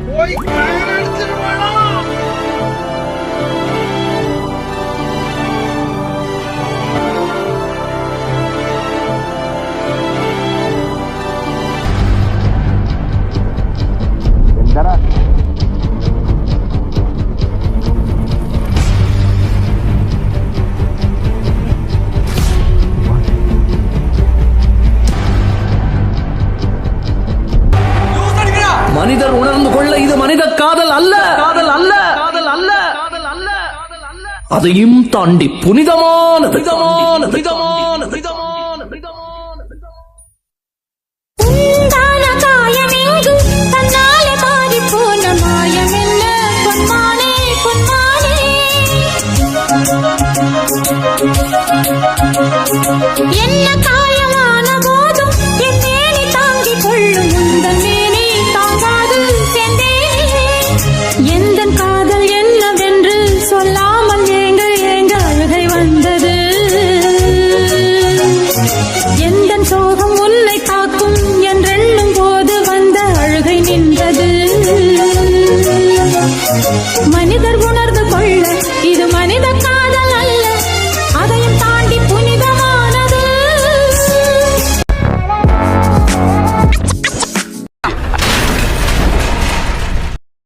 போய் மனிதர் உணர்ந்து கொள்ள இது மனித காதல் அல்ல, காதல் அல்ல, காதல் அல்ல, காதல் அல்ல, அதையும் தாண்டி புனிதமான புனிதமான புனிதமான புனிதமான உண்டான காயமெங்கும் தன்னாலே மாறி போன மாயமெல்ல பொன்மானே பொன்மானே என்ன